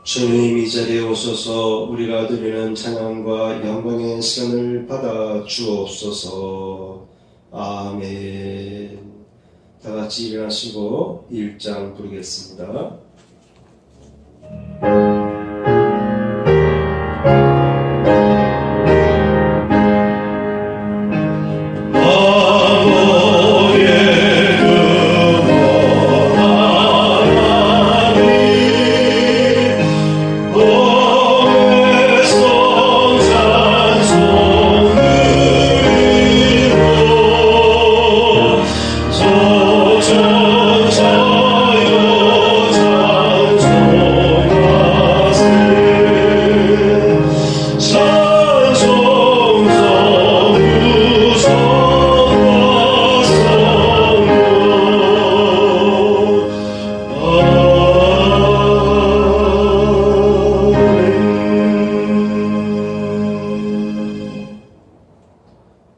주님, 이 자리에 오셔서 우리가 드리는 찬양과 영광의 시간을 받아 주옵소서. 아멘. 다 같이 일어나시고 1장 부르겠습니다.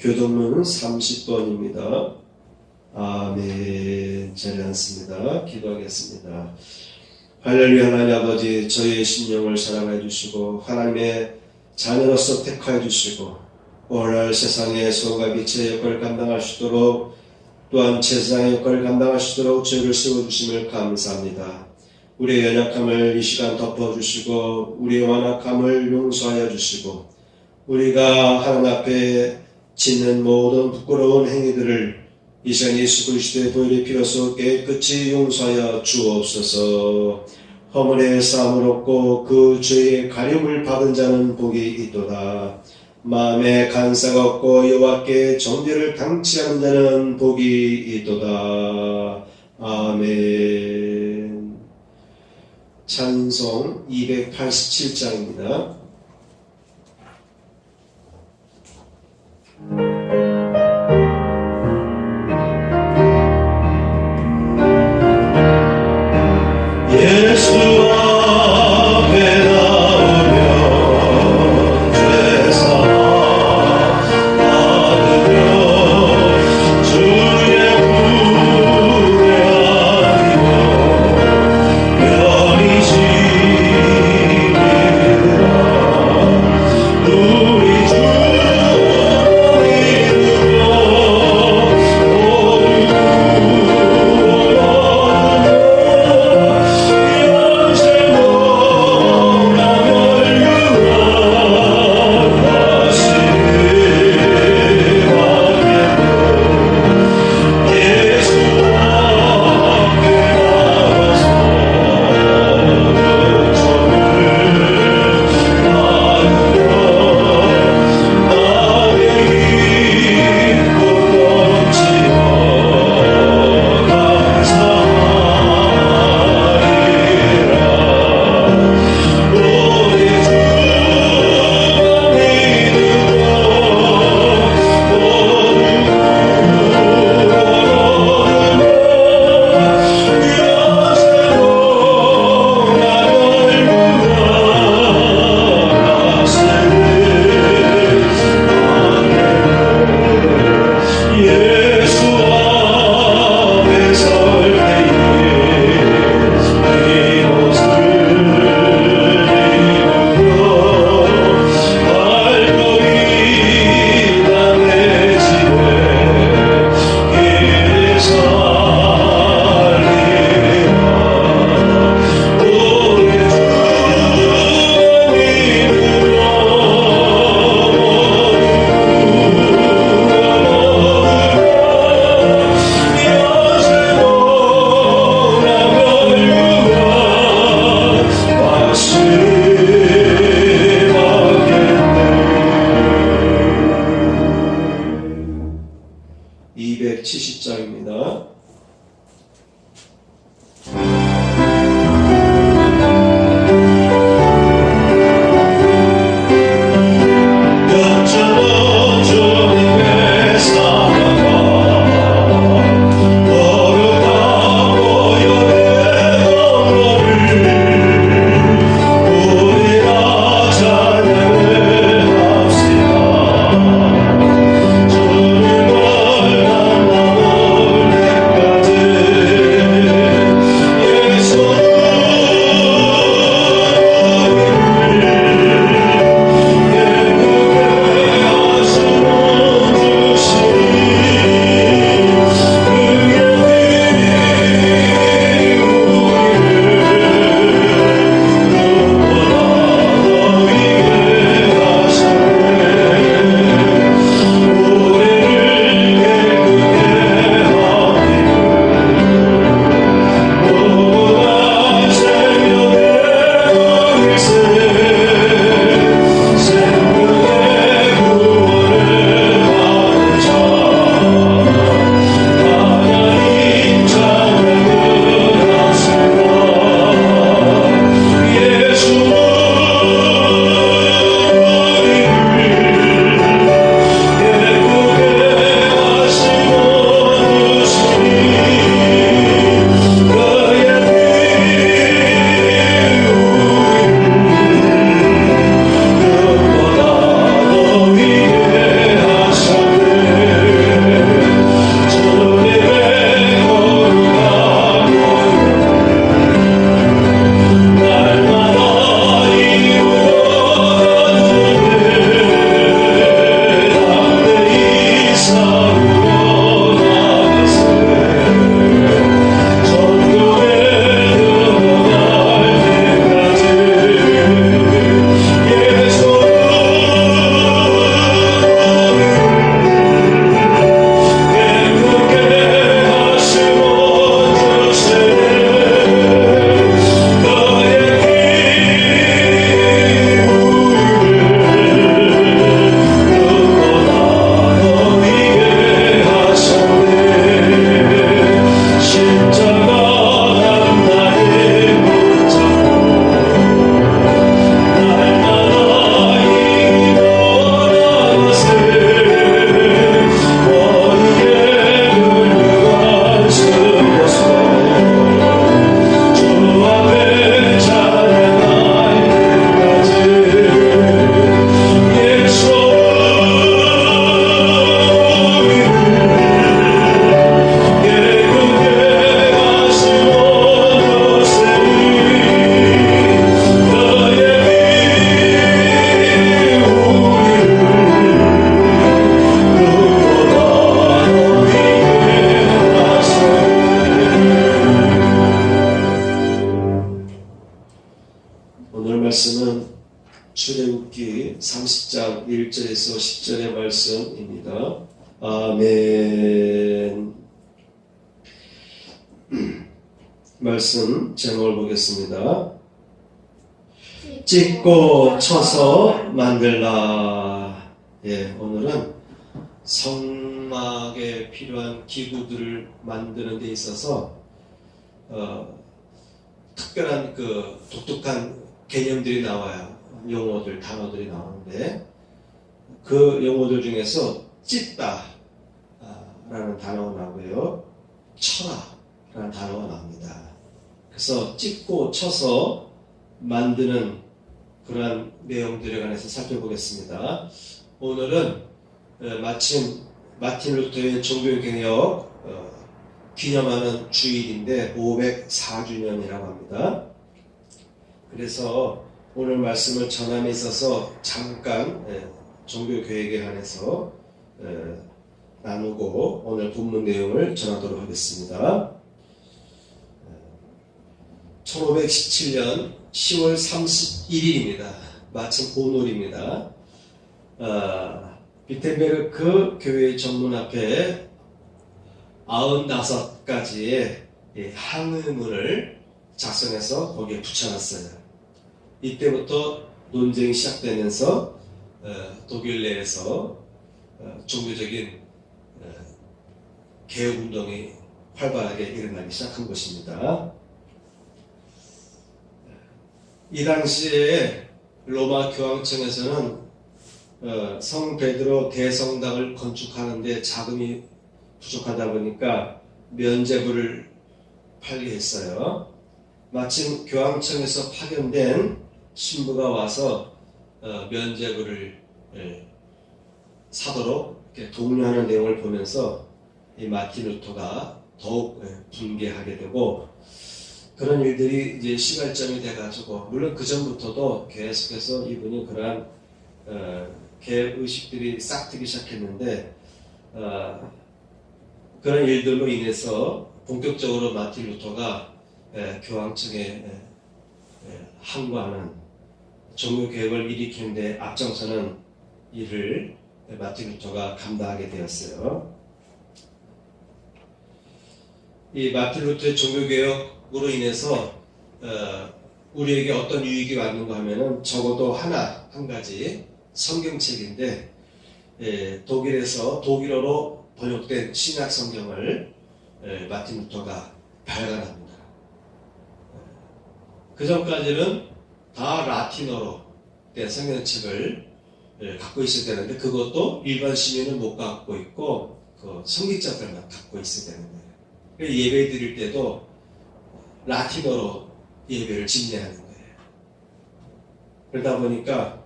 교동문은 30번입니다. 아멘. 자리에 앉습니다. 기도하겠습니다. 할렐루야. 하나님 아버지, 저희의 심령을 사랑해 주시고 하나님의 자녀로서 택하여 주시고 오늘날 세상의 소금과 빛의 역할을 감당할 수 있도록, 또한 제사장의 역할을 감당할 수 있도록 저희를 세워주심을 감사합니다. 우리의 연약함을 이 시간 덮어주시고 우리의 완악함을 용서하여 주시고 우리가 하나님 앞에 짓는 모든 부끄러운 행위들을 이 시간 예수 그리스도의 보혈의 피로써 깨끗이 용서하여 주옵소서. 허물의 사함을 얻고 그 죄의 가림을 받은 자는 복이 있도다. 마음에 간사가 없고 여호와께 정죄를 당치하는 자는 복이 있도다. 아멘. 찬송 287장입니다. 출애굽기 30장 1절에서 10절의 말씀입니다. 아멘. 말씀 제목을 보겠습니다. 찢고 쳐서 만들라. 예, 오늘은 성막에 필요한 기구들을 만드는 데 있어서 특별한 독특한 개념들이 나와요. 용어들, 단어들이 나오는데 그 용어들 중에서 찢다 라는 단어가 나오고요, 쳐라 라는 단어가 나옵니다. 그래서 찢고 쳐서 만드는 그러한 내용들에 관해서 살펴보겠습니다. 오늘은 마침 마틴 루터의 종교개혁 기념하는 주일인데 504주년이라고 합니다. 그래서 오늘 말씀을 전함에 있어서 잠깐 종교개혁에 관해서 나누고 오늘 본문 내용을 전하도록 하겠습니다. 1517년 10월 31일입니다. 마침 오늘입니다. 비텐베르크 교회 정문 앞에 95가지의 항의문을 작성해서 거기에 붙여놨어요. 이때부터 논쟁이 시작되면서 독일 내에서 종교적인 개혁운동이 활발하게 일어나기 시작한 것입니다. 이 당시에 로마 교황청에서는 성 베드로 대성당을 건축하는데 자금이 부족하다 보니까 면죄부를 팔게 했어요. 마침 교황청에서 파견된 신부가 와서 면죄부를 사도록 이렇게 독려하는 내용을 보면서 이 마틴 루터가 더욱 분개하게 되고, 그런 일들이 이제 시발점이 돼가지고, 물론 그 전부터도 계속해서 이분이 그러한 개의식들이 싹트기 시작했는데, 그런 일들로 인해서 본격적으로 마틴 루터가 교황청에 항거하는 종교개혁을 일으키는 데 앞장서는 일을 마틴 루터가 감당하게 되었어요. 이 마틴 루터의 종교개혁으로 인해서 우리에게 어떤 유익이 왔는가 하면은 적어도 한 가지 성경책인데, 독일에서 독일어로 번역된 신약 성경을 마틴 루터가 발간합니다. 그 전까지는 다 라틴어로 된 성경책을 갖고 있어야 되는데, 그것도 일반 시민은 못 갖고 있고 그 성직자들만 갖고 있어야 되는 거예요. 예배 드릴 때도 라틴어로 예배를 집례하는 거예요. 그러다 보니까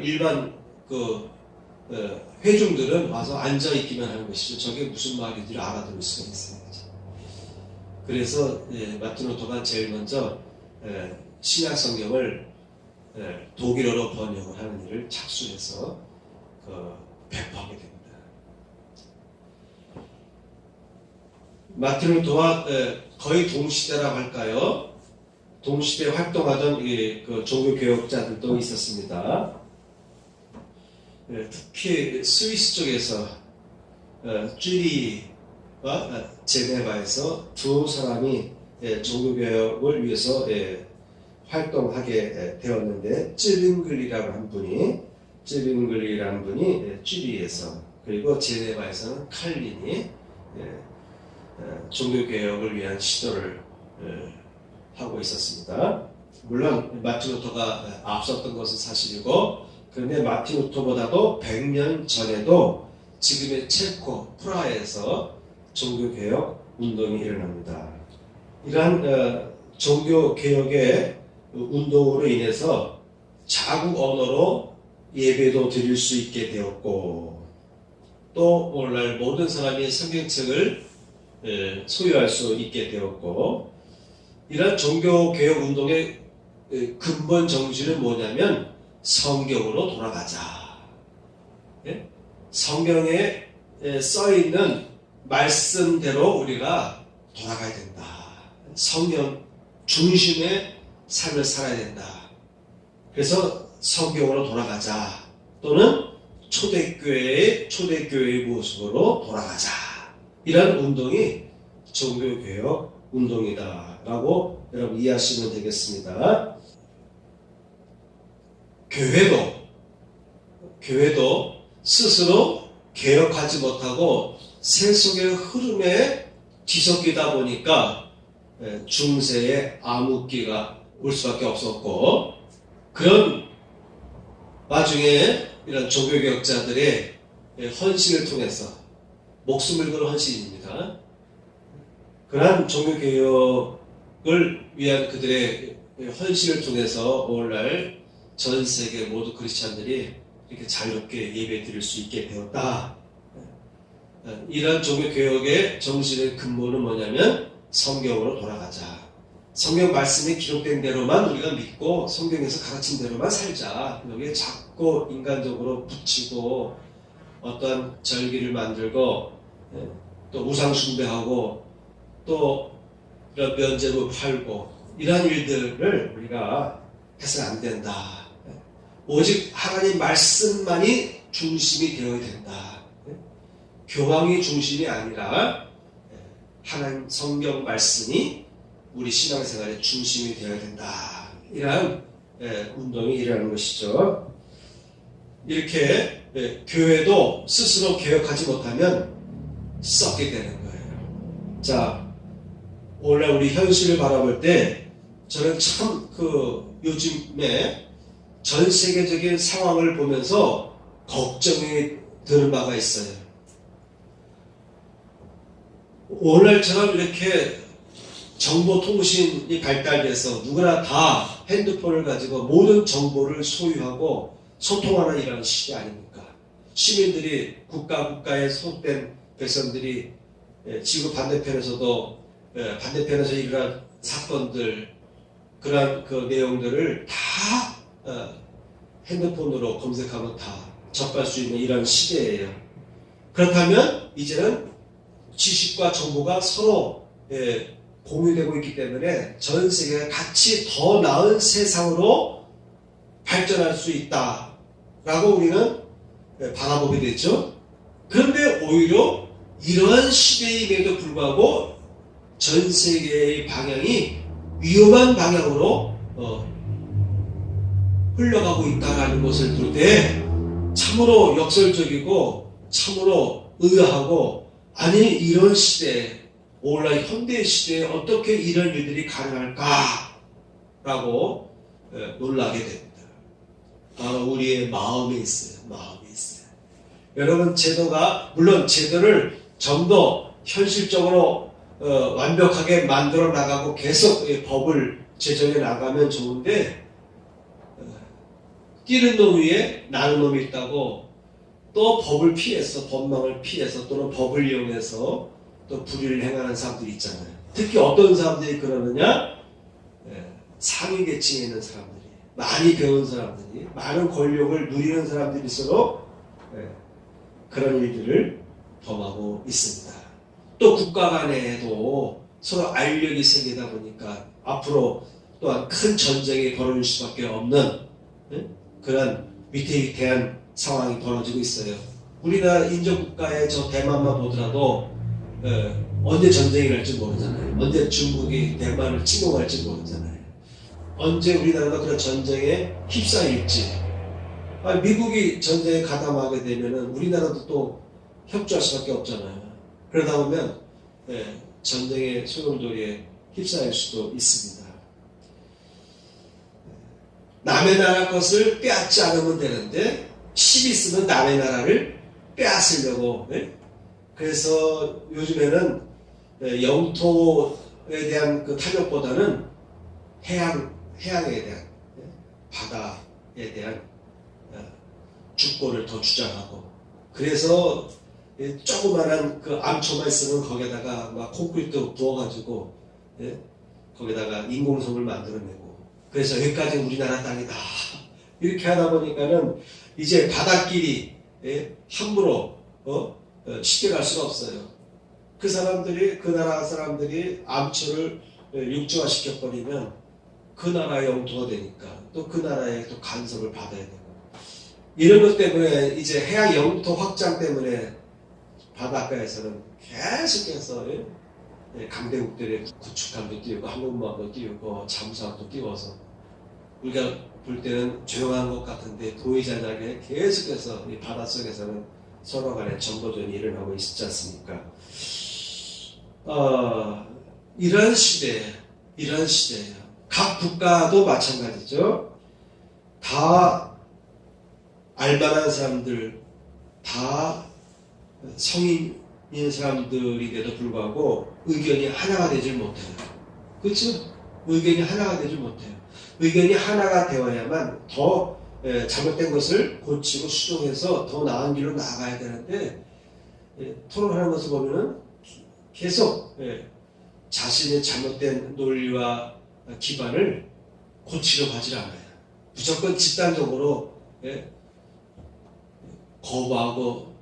일반 회중들은 와서 앉아 있기만 하는 것이죠. 저게 무슨 말인지 알아들을 수가 있어요. 그래서 마틴 루터가 제일 먼저 신약 성경을 독일어로 번역을 하는 일을 착수해서 배포하게 됩니다. 마틴 루터와 거의 동시대라고 할까요? 동시대에 활동하던 그 종교개혁자들도 있었습니다. 특히 스위스 쪽에서 쥐리히와 제네바에서 두 사람이 종교개혁을 위해서 활동하게 되었는데, 쯔빙글리라는 분이 쥐리히에서, 그리고 제네바에서는 칼빈이 종교개혁을 위한 시도를 하고 있었습니다. 물론 마틴 루터가 앞섰던 것은 사실이고, 그런데 마틴 루터보다도 100년 전에도 지금의 체코 프라하에서 종교개혁 운동이 일어납니다. 이러한 종교개혁의 운동으로 인해서 자국 언어로 예배도 드릴 수 있게 되었고, 또 오늘날 모든 사람이 성경책을 소유할 수 있게 되었고, 이러한 종교개혁 운동의 근본 정신은 뭐냐면 성경으로 돌아가자. 성경에 써있는 말씀대로 우리가 돌아가야 된다. 성령 중심의 삶을 살아야 된다. 그래서 성경으로 돌아가자. 또는 초대교회의 모습으로 돌아가자. 이런 운동이 종교개혁 운동이다라고 여러분 이해하시면 되겠습니다. 교회도 스스로 개혁하지 못하고 세속의 흐름에 뒤섞이다 보니까 중세의 암흑기가 올 수밖에 없었고, 그런 와중에 이런 종교개혁자들의 헌신을 통해서, 목숨을 건 헌신입니다. 그러한 종교개혁을 위한 그들의 헌신을 통해서 오늘날 전 세계 모두 크리스찬들이 이렇게 자유롭게 예배 드릴 수 있게 되었다. 이러한 종교개혁의 정신의 근본은 뭐냐면 성경으로 돌아가자. 성경 말씀이 기록된 대로만 우리가 믿고 성경에서 가르친 대로만 살자. 여기에 자꾸 인간적으로 붙이고 어떠한 절기를 만들고 또 우상 숭배하고 또 이런 면제부 팔고 이러한 일들을 우리가 해서는 안 된다. 오직 하나님 말씀만이 중심이 되어야 된다. 교황이 중심이 아니라 하나님 성경 말씀이 우리 신앙생활의 중심이 되어야 된다. 이러한 운동이 일어나는 것이죠. 이렇게 교회도 스스로 개혁하지 못하면 썩게 되는 거예요. 자, 오늘 우리 현실을 바라볼 때 저는 참 요즘에 전 세계적인 상황을 보면서 걱정이 드는 바가 있어요. 오늘처럼 이렇게 정보통신이 발달돼서 누구나 다 핸드폰을 가지고 모든 정보를 소유하고 소통하는 이런 시대 아닙니까? 시민들이 국가에 소속된 백성들이 지구 반대편에서 일어난 사건들, 그러한 그 내용들을 다 핸드폰으로 검색하면 다 접할 수 있는 이런 시대예요. 그렇다면 이제는 지식과 정보가 서로 공유되고 있기 때문에 전 세계가 같이 더 나은 세상으로 발전할 수 있다라고 우리는 바라보게 됐죠. 그런데 오히려 이러한 시대임에도 불구하고 전 세계의 방향이 위험한 방향으로 흘러가고 있다는 것을 볼 때 참으로 역설적이고 참으로 의아하고, 아니 이런 시대에, 오늘날 현대 시대에 어떻게 이런 일들이 가능할까라고 놀라게 됩니다. 우리의 마음에 있어요. 여러분, 물론 제도를 좀 더 현실적으로 완벽하게 만들어 나가고 계속 법을 제정해 나가면 좋은데, 뛰는 놈 위에 나는 놈이 있다고 또 법망을 피해서 또는 법을 이용해서 또 불의를 행하는 사람들이 있잖아요. 특히 어떤 사람들이 그러느냐? 상위 계층에 있는 사람들이, 많이 배운 사람들이, 많은 권력을 누리는 사람들일수록 그런 일들을 범하고 있습니다. 또 국가 간에도 서로 알력이 생기다 보니까 앞으로 또한 큰 전쟁이 벌어질 수밖에 없는 그런 위태위태한 상황이 벌어지고 있어요. 우리나라 인접국가의 저 대만만 보더라도 언제 전쟁이 날지 모르잖아요. 언제 중국이 대만을 침공할지 모르잖아요. 언제 우리나라가 그런 전쟁에 휩싸일지. 미국이 전쟁에 가담하게 되면은 우리나라도 또 협조할 수밖에 없잖아요. 그러다 보면 전쟁의 소용돌이에 휩싸일 수도 있습니다. 남의 나라 것을 빼앗지 않으면 되는데 힘이 있으면 남의 나라를 빼앗으려고. 그래서 요즘에는 영토에 대한 그 타격보다는 해양에 대한, 바다에 대한 주권을 더 주장하고, 그래서 조그만한 그 암초만 있으면 거기에다가 막 콘크리트 부어가지고 거기다가 인공섬을 만들어내고, 그래서 여기까지 우리나라 땅이다 이렇게 하다 보니까는 이제 바닷길이 함부로 쉽게 갈 수가 없어요. 그 나라 사람들이 암초를 육지화 시켜버리면 그 나라의 영토가 되니까 또 그 나라의 또 간섭을 받아야 되고, 이런 것 때문에 이제 해양 영토 확장 때문에 바닷가에서는 계속해서 강대국들의 구축함도 띄우고 항공모함도 띄우고 잠수함도 띄워서 우리가 볼 때는 조용한 것 같은데 도의자작에 계속해서 이 바닷속에서는 서로 간에 정보전이 일어나고 있지 않습니까? 이런 시대에 각 국가도 마찬가지죠. 다 알만한 사람들, 다 성인인 사람들인데도 불구하고 의견이 하나가 되질 못해요. 그렇죠? 의견이 하나가 되질 못해요. 의견이 하나가 되어야만 더 잘못된 것을 고치고 수정해서 더 나은 길로 나아가야 되는데, 토론하는 것을 보면은 계속 자신의 잘못된 논리와 기반을 고치려고 하질 않아요. 무조건 집단적으로 거부하고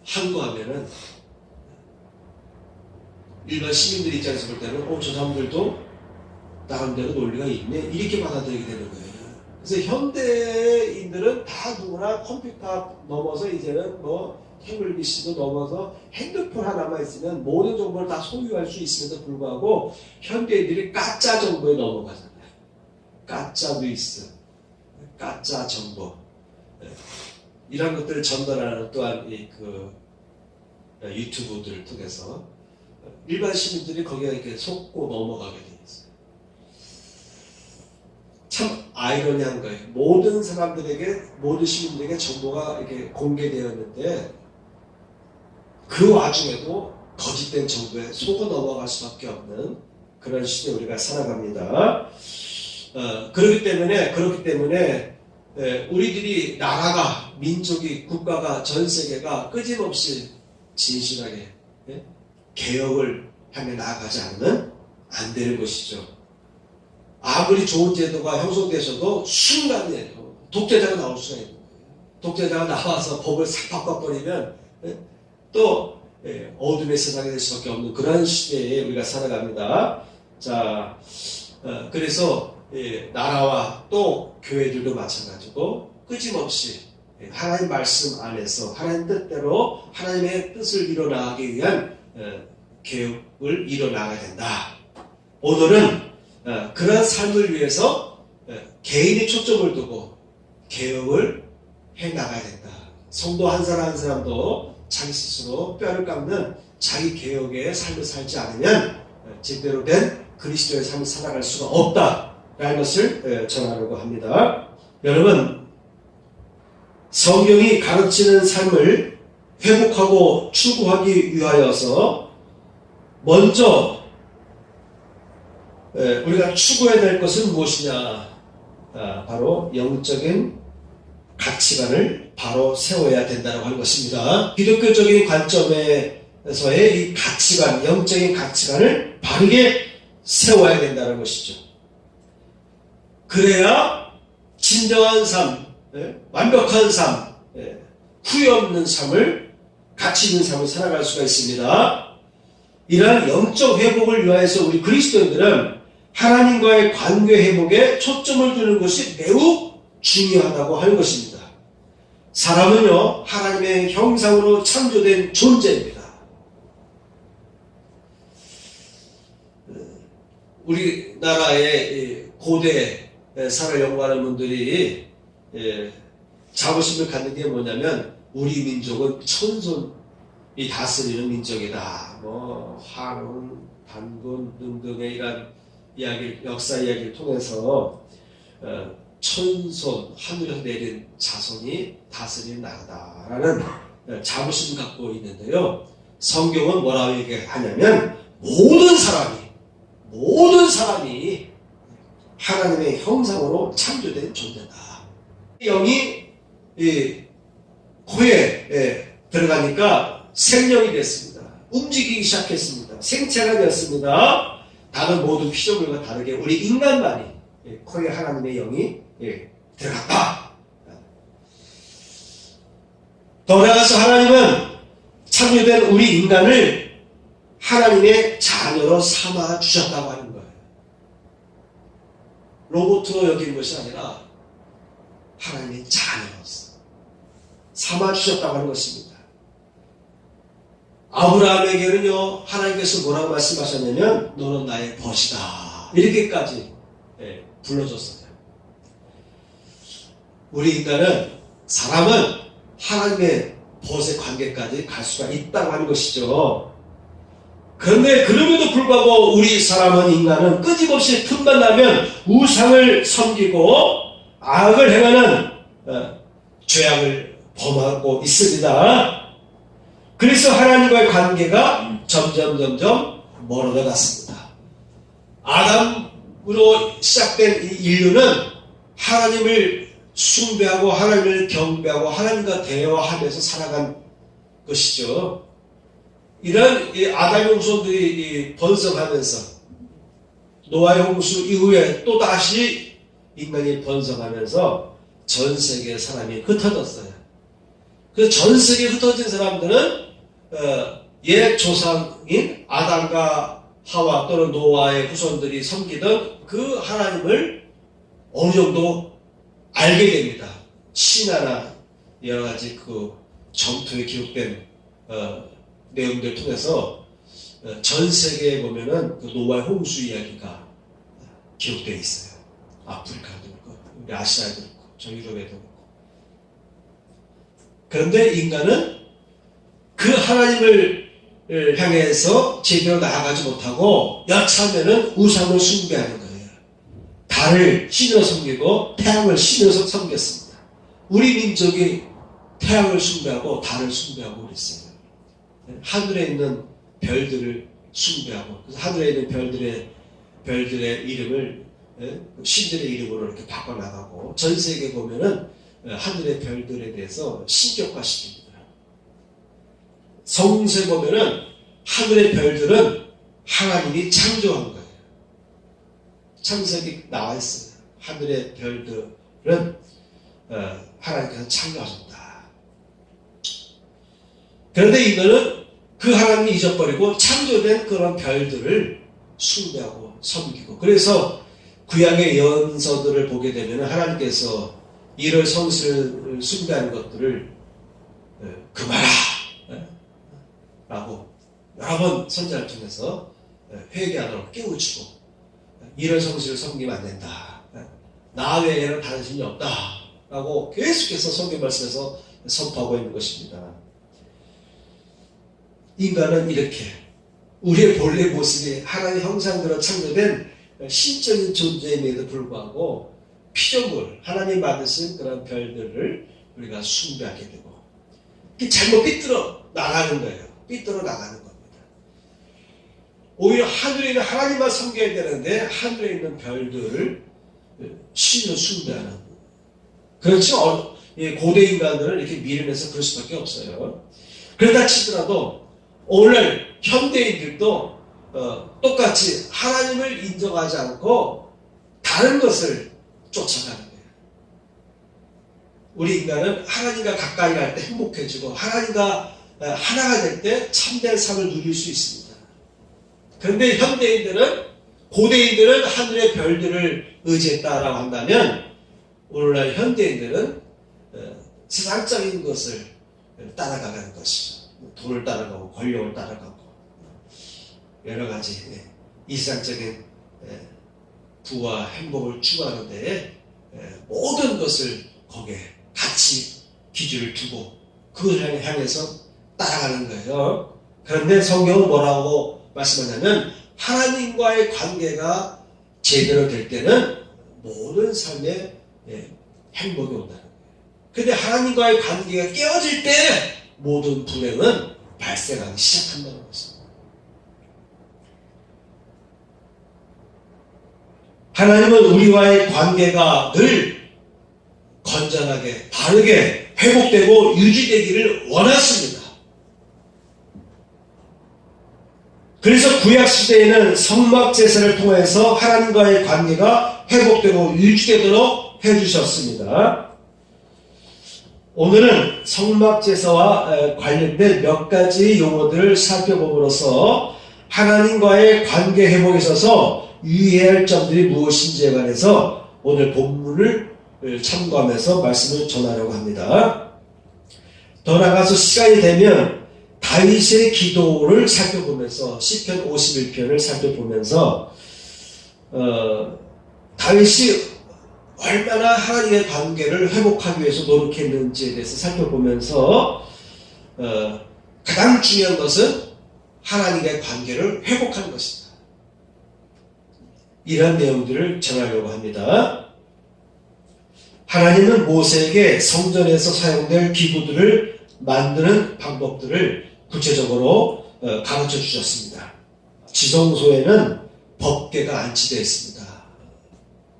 항거하면은 일반 시민들 입장에서 볼 때는 저 사람들도 나름대로 논리가 있네, 이렇게 받아들이게 되는 거예요. 그래서 현대인들은 다 누구나 컴퓨터 넘어서 이제는 뭐 태블릿도 넘어서 핸드폰 하나만 있으면 모든 정보를 다 소유할 수 있음에도 불구하고 현대인들이 가짜 정보에 넘어가잖아요. 가짜 뉴스, 가짜 정보, 이런 것들을 전달하는 또한 그 유튜브들을 통해서 일반 시민들이 거기에 이렇게 속고 넘어가게 돼 있어요. 참 아이러니한 거예요. 모든 사람들에게, 모든 시민들에게 정보가 이렇게 공개되었는데 그 와중에도 거짓된 정보에 속아 넘어갈 수밖에 없는 그런 시대에 우리가 살아갑니다. 그렇기 때문에 우리들이 나라가, 민족이, 국가가, 전 세계가 끊임없이 진실하게 개혁을 하며 나아가지 않으면 안 되는 것이죠. 아무리 좋은 제도가 형성돼서도 순간에 독재자가 나올 수가 있는 거예요. 독재자가 나와서 법을 싹 바꿔버리면 또 어둠의 세상이 될 수밖에 없는 그런 시대에 우리가 살아갑니다. 자, 그래서 나라와 또 교회들도 마찬가지고 끊임없이 하나님 말씀 안에서 하나님 뜻대로 하나님의 뜻을 이뤄나가기 위한 개혁을 이뤄나가야 된다. 오늘은 그런 삶을 위해서 개인이 초점을 두고 개혁을 해나가야 된다. 성도 한 사람 한 사람도 자기 스스로 뼈를 깎는 자기 개혁의 삶을 살지 않으면 제대로 된 그리스도의 삶을 살아갈 수가 없다라는 것을 전하려고 합니다. 여러분, 성경이 가르치는 삶을 회복하고 추구하기 위하여서 먼저 우리가 추구해야 될 것은 무엇이냐? 바로 영적인 가치관을 바로 세워야 된다고 하는 것입니다. 기독교적인 관점에서의 이 가치관, 영적인 가치관을 바르게 세워야 된다는 것이죠. 그래야 진정한 삶, 완벽한 삶, 후회 없는 삶을, 가치 있는 삶을 살아갈 수가 있습니다. 이러한 영적 회복을 위하여서 우리 그리스도인들은 하나님과의 관계 회복에 초점을 두는 것이 매우 중요하다고 하는 것입니다. 사람은요, 하나님의 형상으로 창조된 존재입니다. 우리나라의 고대 사를 연구하는 분들이 자부심을 갖는 게 뭐냐면, 우리 민족은 천손이 다스리는 민족이다. 뭐 한운, 단군 등등의 이런 이야기, 역사 이야기를 통해서 천손, 하늘에서 내린 자손이 다스리는 나라다라는 자부심을 갖고 있는데요. 성경은 뭐라고 얘기하냐면, 모든 사람이 하나님의 형상으로 창조된 존재다. 영이 코에 들어가니까 생명이 됐습니다. 움직이기 시작했습니다. 생체가 되었습니다. 다른 모든 피조물과 다르게 우리 인간만이 코에 하나님의 영이 들어갔다. 더 나아가서 하나님은 창조된 우리 인간을 하나님의 자녀로 삼아 주셨다고 하는 거예요. 로봇으로 여기는 것이 아니라 하나님의 자녀로서 삼아주셨다고 하는 것입니다. 아브라함에게는요, 하나님께서 뭐라고 말씀하셨냐면 너는 나의 벗이다 이렇게까지 불러줬어요. 우리 인간은, 사람은 하나님의 벗의 관계까지 갈 수가 있다고 하는 것이죠. 그런데 그럼에도 불구하고 우리 사람은, 인간은 끊임없이 틈만 나면 우상을 섬기고 악을 행하는 죄악을 범하고 있습니다. 그래서 하나님과의 관계가 점점 멀어져 갔습니다. 아담으로 시작된 이 인류는 하나님을 숭배하고 하나님을 경배하고 하나님과 대화하면서 살아간 것이죠. 이런 아담의 후손들이 번성하면서 노아의 홍수 이후에 또다시 인간이 번성하면서 전 세계의 사람이 흩어졌어요. 그 전 세계에 흩어진 사람들은 옛 조상인 아담과 하와 또는 노아의 후손들이 섬기던 그 하나님을 어느 정도 알게 됩니다. 신화나 여러 가지 그 점토에 기록된 내용들을 통해서 전 세계에 보면은 그 노아의 홍수 이야기가 기록되어 있어요. 아프리카도 있고, 우리 아시아에도 있고, 저 유럽에도 있고. 그런데 인간은 그 하나님을 향해서 제대로 나아가지 못하고 여차하면은 우상을 숭배하는 거예요. 달을 신으로 섬기고 태양을 신으로 섬겼습니다. 우리 민족이 태양을 숭배하고 달을 숭배하고 그랬어요. 하늘에 있는 별들을 숭배하고, 그래서 하늘에 있는 별들의 이름을 신들의 이름으로 이렇게 바꿔나가고, 전 세계에 보면은 하늘의 별들에 대해서 신격화시킵니다. 성서에 보면은 하늘의 별들은 하나님이 창조한 거예요. 창세기 나와 있어요. 하늘의 별들은 하나님께서 창조하셨다. 그런데 인간은 그 하나님이 잊어버리고 창조된 그런 별들을 숭배하고 섬기고, 그래서 구약의 예언서들을 보게 되면 하나님께서 이런 성실을 숭배하는 것들을 그만하라 라고 여러 번 선자를 통해서 회개하도록 깨우치고, 이런 성실을 섬기면 안 된다, 나 외에는 다른 신이 없다 라고 계속해서 성경 말씀에서 선포하고 있는 것입니다. 인간은 이렇게 우리의 본래 모습이 하나님의 형상대로 창조된 신적인 존재임에도 불구하고 피조물, 하나님 만드신 그런 별들을 우리가 숭배하게 되고, 잘못 삐뚤어 나가는 거예요. 삐뚤어 나가는 겁니다. 오히려 하늘에 있는 하나님만 섬겨야 되는데 하늘에 있는 별들을 신으로 숭배하는 거예요. 그렇죠. 고대 인간들은 이렇게 미련해서 그럴 수밖에 없어요. 그러다 치더라도 오늘 현대인들도 똑같이 하나님을 인정하지 않고 다른 것을 쫓아가는 거예요. 우리 인간은 하나님과 가까이 갈 때 행복해지고 하나님과 하나가 될 때 참된 삶을 누릴 수 있습니다. 그런데 현대인들은, 고대인들은 하늘의 별들을 의지했다라고 한다면 오늘날 현대인들은 세상적인 것을 따라가는 것이죠. 돈을 따라가고 권력을 따라가고 여러 가지 이상적인 부와 행복을 추구하는 데에 모든 것을 거기에 가치 기준을 두고 그것을 향해서 따라가는 거예요. 그런데 성경은 뭐라고 말씀하냐면 하나님과의 관계가 제대로 될 때는 모든 삶에 행복이 온다는 거예요. 그런데 하나님과의 관계가 깨어질 때 모든 불행은 발생하기 시작한다는 것입니다. 하나님은 우리와의 관계가 늘 건전하게, 바르게 회복되고 유지되기를 원하십니다. 그래서 구약시대에는 성막제사를 통해서 하나님과의 관계가 회복되고 유지되도록 해주셨습니다. 오늘은 성막제사와 관련된 몇 가지 용어들을 살펴봄으로써 하나님과의 관계 회복에 있어서 유의해야 할 점들이 무엇인지에 관해서 오늘 본문을 참고하면서 말씀을 전하려고 합니다. 더 나아가서 시간이 되면 다윗의 기도를 살펴보면서 시편 51편을 살펴보면서 다윗이 얼마나 하나님의 관계를 회복하기 위해서 노력했는지에 대해서 살펴보면서 가장 중요한 것은 하나님의 관계를 회복하는 것입니다. 이런 내용들을 전하려고 합니다. 하나님은 모세에게 성전에서 사용될 기구들을 만드는 방법들을 구체적으로 가르쳐 주셨습니다. 지성소에는 법궤가 안치되어 있습니다.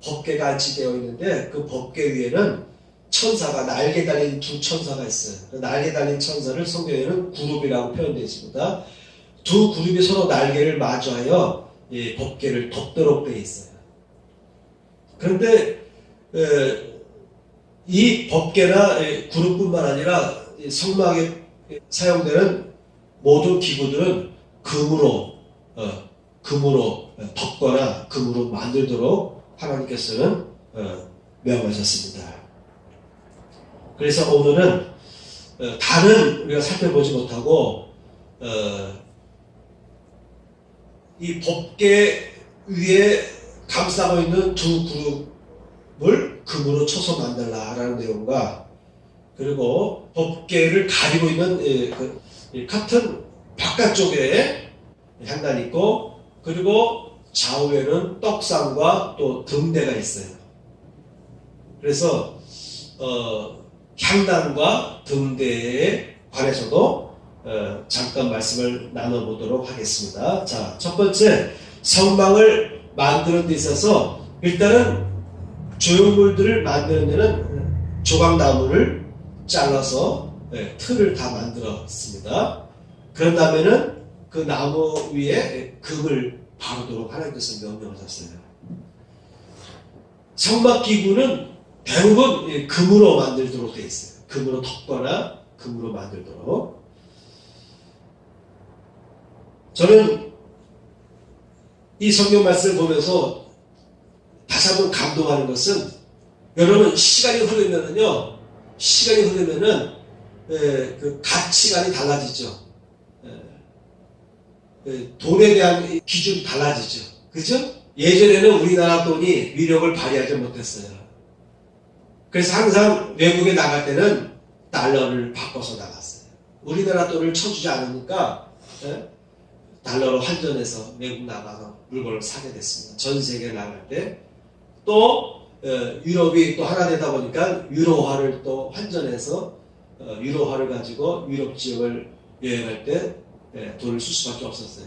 법궤가 안치되어 있는데 그 법궤 위에는 천사가 날개 달린 두 천사가 있어요. 그 날개 달린 천사를 성경에는 그룹이라고 표현되어 있습니다. 두 그룹이 서로 날개를 마주하여 이 법궤를 덮도록 되어 있어요. 그런데 이 법궤나 그룹뿐만 아니라 성막에 사용되는 모든 기구들은 금으로 덮거나 금으로 만들도록 하나님께서는 명하셨습니다. 그래서 오늘은 다른 우리가 살펴보지 못하고 이 법궤 위에 감싸고 있는 두 그룹을 금으로 쳐서 만들라라는 내용과 그리고 법궤를 가리고 있는 같은 바깥쪽에 향단이 있고 그리고 좌우에는 떡상과 또 등대가 있어요. 그래서 향단과 등대에 관해서도 잠깐 말씀을 나눠보도록 하겠습니다. 자, 첫 번째 성막을 만드는 데 있어서 일단은 조형물들을 만드는 데는 조각나무를 잘라서 틀을 다 만들었습니다. 그런 다음에는 그 나무 위에 금을 바르도록 하나님께서 명령하셨어요. 성막기구는 대부분 금으로 만들도록 되어 있어요. 금으로 덮거나 금으로 만들도록. 저는 이 성경 말씀을 보면서 다시 한번 감동하는 것은 여러분 시간이 흐르면은요, 그 가치관이 달라지죠. 돈에 대한 기준이 달라지죠. 그죠? 예전에는 우리나라 돈이 위력을 발휘하지 못했어요. 그래서 항상 외국에 나갈 때는 달러를 바꿔서 나갔어요. 우리나라 돈을 쳐주지 않으니까 달러로 환전해서 외국 나가서 물건을 사게 됐습니다. 전 세계에 나갈 때. 또 유럽이 또 하나 되다 보니까 유로화를 또 환전해서 유로화를 가지고 유럽 지역을 여행할 때 돈을 쓸 수밖에 없었어요.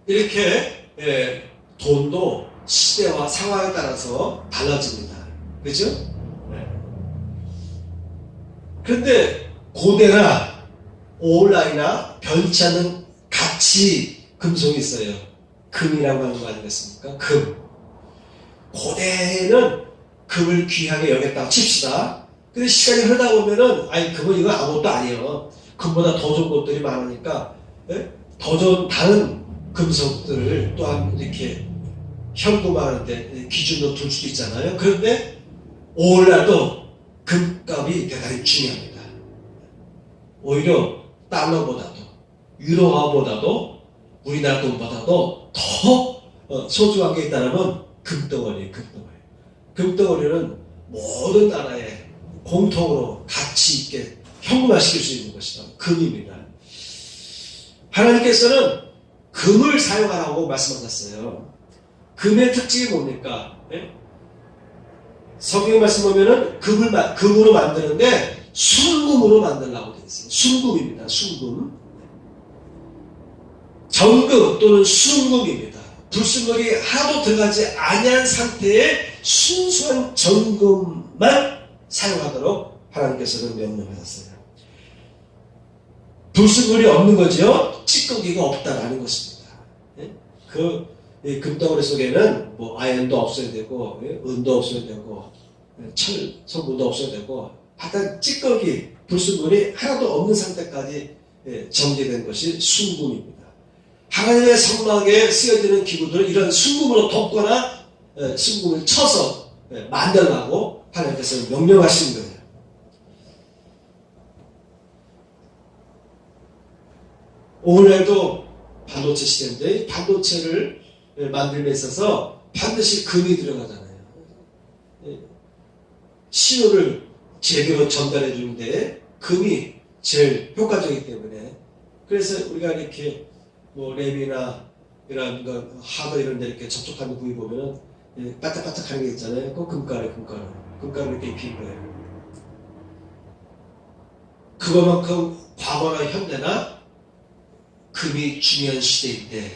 이렇게 돈도 시대와 상황에 따라서 달라집니다. 그죠? 그런데 고대나 오온라인이나 변치 않는 가치 금속이 있어요. 금이라고 하는 거 아니겠습니까? 금. 고대에는 금을 귀하게 여겼다고 칩시다. 근데 시간이 흐르다 보면은 금은 이거 아무것도 아니에요. 금보다 더 좋은 것들이 많으니까 더 좋은 다른 금속들을 또한 이렇게 현금화하는데 기준으로 둘 수도 있잖아요. 그런데 오늘날도 금값이 대단히 중요합니다. 오히려 달러보다도 유로화보다도 우리나라 돈보다도 더 소중한 게 있다면 금덩어리예요. 금덩어리는 모든 나라에 공통으로 가치 있게 현금화시킬 수 있는 것이다. 금입니다. 하나님께서는 금을 사용하라고 말씀하셨어요. 금의 특징이 뭡니까? 성경 말씀 보면은 금으로 만드는데 순금으로 만들라고 되어 있어요. 순금입니다. 순금. 정금 또는 순금입니다. 불순물이 하나도 들어가지 아니한 상태의 순수한 정금만 사용하도록 하나님께서는 명령하셨어요. 불순물이 없는 거죠. 찌꺼기가 없다라는 것입니다. 그 금덩어리 속에는 아연도 없어야 되고 은도 없어야 되고 철 성분도 없어야 되고 하여튼 찌꺼기 불순물이 하나도 없는 상태까지 정제된 것이 순금입니다. 하나님의 성막에 쓰여지는 기구들은 이런 순금으로 덮거나 순금을 쳐서 만들라고 하나님께서 명령하신 거예요. 오늘날도 반도체 시대인데 반도체를 만들면에 있어서 반드시 금이 들어가잖아요. 신호를 제대로 전달해 주는데 금이 제일 효과적이기 때문에, 그래서 우리가 이렇게 뭐 램이나 이런 하드 이런 데 이렇게 접촉하는 부위 보면은 바짝바짝하는 게 있잖아요. 그 금가루 이렇게 입힌 거예요. 그거만큼 과거나 현대나 금이 중요한 시대인데,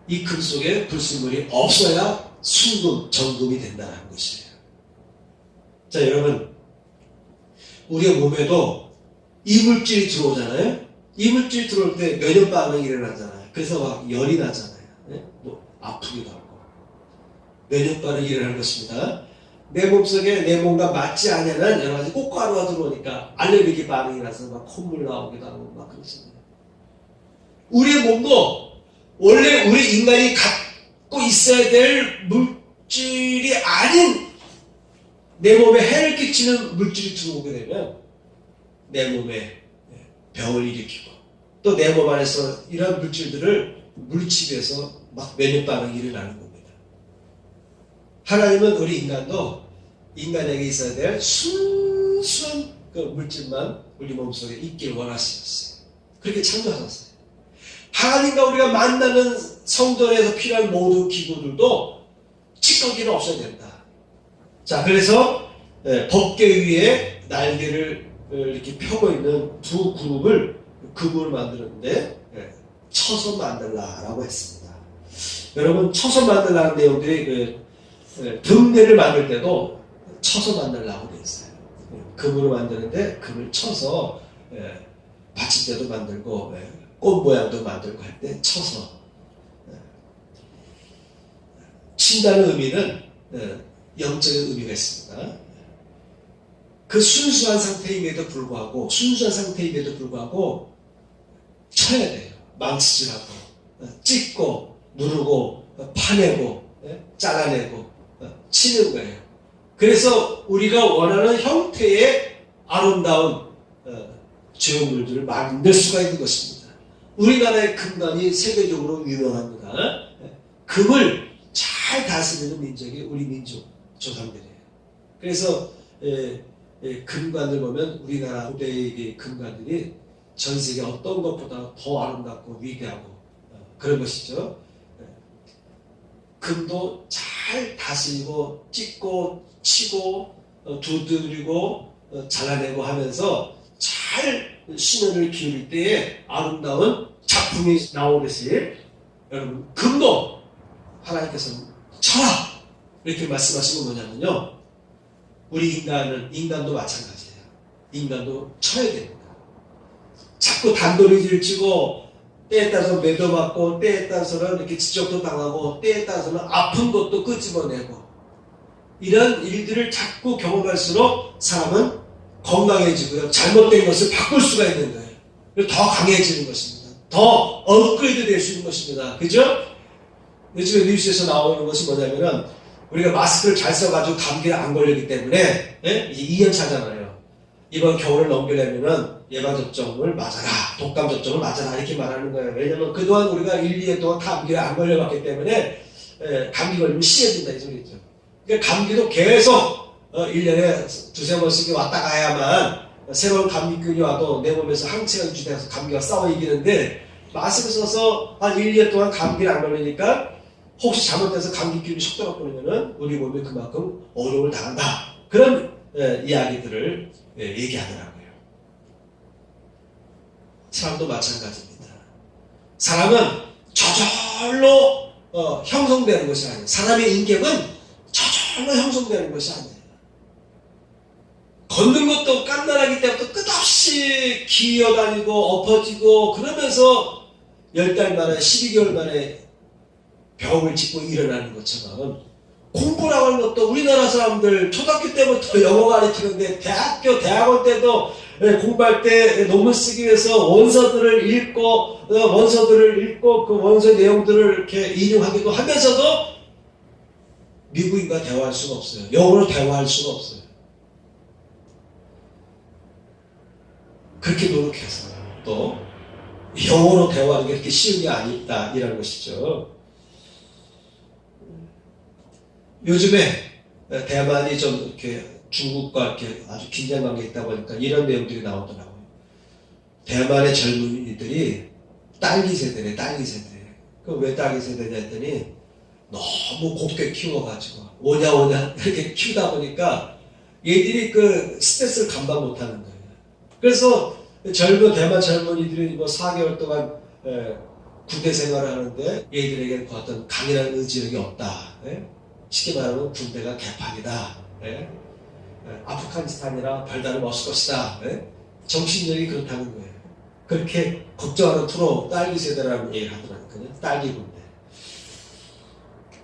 이 금 속에 불순물이 없어야 순금, 정금이 된다는 것이에요. 자, 여러분, 우리의 몸에도 이물질이 들어오잖아요. 이물질이 들어올 때 면역 반응이 일어나잖아요. 그래서 막 열이 나잖아요. 뭐 아프기도 하고. 면역 반응이 일어나는 것입니다. 내 몸속에 내 몸과 맞지 않으면 여러 가지 꽃가루가 들어오니까 알레르기 반응이 나서 막 콧물 나오기도 하고 막 그러잖아요. 우리의 몸도 원래 우리 인간이 갖고 있어야 될 물질이 아닌 내 몸에 해를 끼치는 물질이 들어오게 되면 내 몸에 병을 일으키고, 또 내 몸 안에서 이런 물질들을 물집해서 막 면역 반응이 일어나는 겁니다. 하나님은 우리 인간에게 있어야 될 순수한 그 물질만 우리 몸속에 있길 원하셨어요. 그렇게 창조하셨어요. 하나님과 우리가 만나는 성전에서 필요한 모든 기구들도 찌꺼기는 없어야 된다. 자, 그래서 법궤 위에 날개를 이렇게 펴고 있는 두 그룹을 금으로 만들었는데 쳐서 만들라라고 했습니다. 여러분, 쳐서 만들라는 내용들이 등대를 만들 때도 쳐서 만들라고 되어 있어요. 금으로 만드는데 금을 쳐서 받침대도 만들고 꽃 모양도 만들고 할 때 쳐서 친다는 의미는 영적인 의미가 있습니다. 그 순수한 상태임에도 불구하고 쳐야 돼요. 망치질하고 찢고 누르고 파내고 잘라내고 치는 거예요. 그래서 우리가 원하는 형태의 아름다운 제형물들을 만들 수가 있는 것입니다. 우리나라의 금관이 세계적으로 유명합니다. 금을 잘 다스리는 민족이 우리 민족 조상들이에요. 그래서 금관을 보면 우리나라 고대의 금관들이 전 세계 어떤 것보다 더 아름답고 위대하고 그런 것이죠. 금도 잘 다스리고 찢고 치고 두드리고 잘라내고 하면서 잘 신호를 기울일 때에 아름다운 작품이 나오듯이, 여러분, 금도 하나님께서는 쳐라! 이렇게 말씀하신 건 뭐냐면요, 우리 인간도 마찬가지예요. 인간도 쳐야 됩니다. 자꾸 단도리를 치고 때에 따라서 매도 맞고 때에 따라서는 이렇게 지적도 당하고 때에 따라서는 아픈 것도 끄집어내고, 이런 일들을 자꾸 경험할수록 사람은 건강해지고요, 잘못된 것을 바꿀 수가 있는 거예요. 더 강해지는 것입니다. 더 업그레이드 될 수 있는 것입니다. 그죠? 요즘에 뉴스에서 나오는 것이 뭐냐면은, 우리가 마스크를 잘 써가지고 감기에 안 걸리기 때문에 이제 2년차잖아요. 이번 겨울을 넘기려면은 예방접종을 맞아라, 독감접종을 맞아라, 이렇게 말하는 거예요. 왜냐면 그동안 우리가 1, 2년 동안 감기에 안 걸려봤기 때문에 감기 걸리면 심해진다 이 소리죠. 그러니까 감기도 계속 1년에 두세 번씩 왔다 가야만 새로운 감기균이 와도 내 몸에서 항체가 유지돼서 감기가 싸워 이기는데, 마스크 써서 한 1, 2년 동안 감기를 안 걸리니까 혹시 잘못돼서 감기균이 섞여가 버리면은 우리 몸에 그만큼 어려움을 당한다. 그런 이야기들을 얘기하더라고요. 사람도 마찬가지입니다. 사람은 저절로 형성되는 것이 아니에요. 사람의 인격은 저절로 형성되는 것이 아니에요. 걷는 것도 깐난하기 때부터 끝없이 기어다니고 엎어지고 그러면서 10달 만에 12개월 만에 병을 짚고 일어나는 것처럼, 공부라고 하는 것도 우리나라 사람들 초등학교 때부터 영어 가르치는데 대학원 때도 공부할 때 논문 쓰기 위해서 원서들을 읽고 그 원서 내용들을 이렇게 인용하기도 하면서도 미국인과 대화할 수가 없어요. 영어로 대화할 수가 없어요. 그렇게 노력해서 또 영어로 대화하는 게 그렇게 쉬운 게 아니다이라는 것이죠. 요즘에 대만이 좀 이렇게 중국과 이렇게 아주 긴장 관계에 있다 보니까 이런 내용들이 나오더라고요. 대만의 젊은이들이 딸기 세대래, 딸기 세대. 그 왜 딸기 세대냐 했더니 너무 곱게 키워가지고 오냐 이렇게 키우다 보니까 얘들이 그 스트레스를 감당 못하는 거예요. 그래서 대만 젊은이들이 뭐 4개월 동안 군대 생활을 하는데 얘들에게는 그 어떤 강인한 의지력이 없다. 쉽게 말하면 군대가 개판이다. 아프가니스탄이랑 별다름 없을 것이다. 정신력이 그렇다는 거예요. 그렇게 걱정하는 투로 딸기 세대라는 얘기를 하더라고요. 딸기 군대.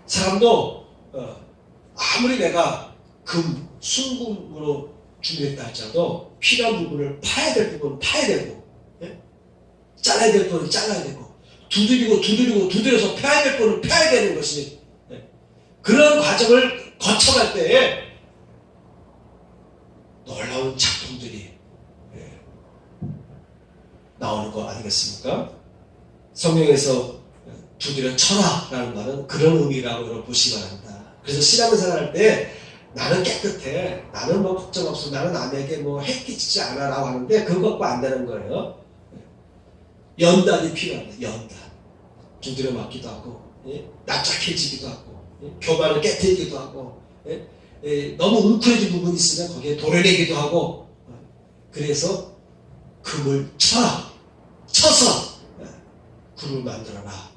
사람도 아무리 내가 순금으로 준비했다 할지라도 필요한 부분을 파야 될 부분은 파야 되고, 잘라야 될 부분은 잘라야 되고, 두드려서 펴야 될 부분은 펴야 되는 것이, 그런 과정을 거쳐갈 때에 놀라운 작품들이 나오는 거 아니겠습니까? 성경에서 두드려 쳐라 라는 말은 그런 의미라고 여러분 보시기 바랍니다. 그래서 신앙생활 할 때 나는 깨끗해, 나는 뭐 걱정 없어, 나는 남에게 뭐 해끼치지 않아 라고 하는데 그거 갖고 안 되는 거예요. 연단이 필요합니다. 연단. 두드려 맞기도 하고, 납작해지기도 하고, 교만을 깨뜨리기도 하고, 너무 웅크려진 부분이 있으면 거기에 도려내기도 하고, 그래서 금을 쳐서 금을 만들어라,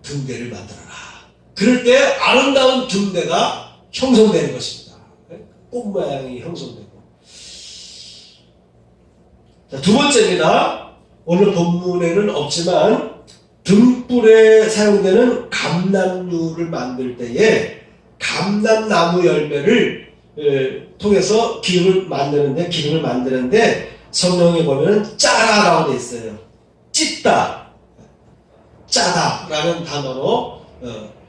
등대를 만들어라. 그럴 때 아름다운 등대가 형성되는 것입니다. 꽃 모양이 형성되고. 자, 두 번째입니다. 오늘 본문에는 없지만 등불에 사용되는 감람류를 만들 때에 감람나무 열매를 통해서 기름을 만드는데 성경에 보면 짜라라고 되어 있어요. 찢다, 짜다라는 단어로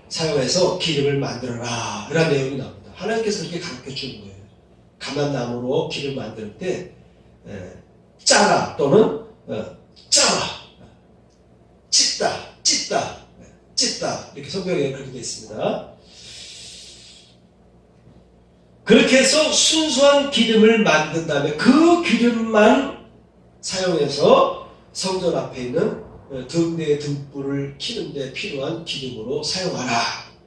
사용해서 기름을 만들어라 이런 내용이 나옵니다. 하나님께서 그렇게 가르쳐 주는 거예요. 감람나무로 기름 만들 때 짜라 또는 짜라, 찢다 이렇게 성경에 그렇게 되어 있습니다. 그렇게 해서 순수한 기름을 만든 다음에 그 기름만 사용해서 성전 앞에 있는 등대의 등불을 켜는 데 필요한 기름으로 사용하라.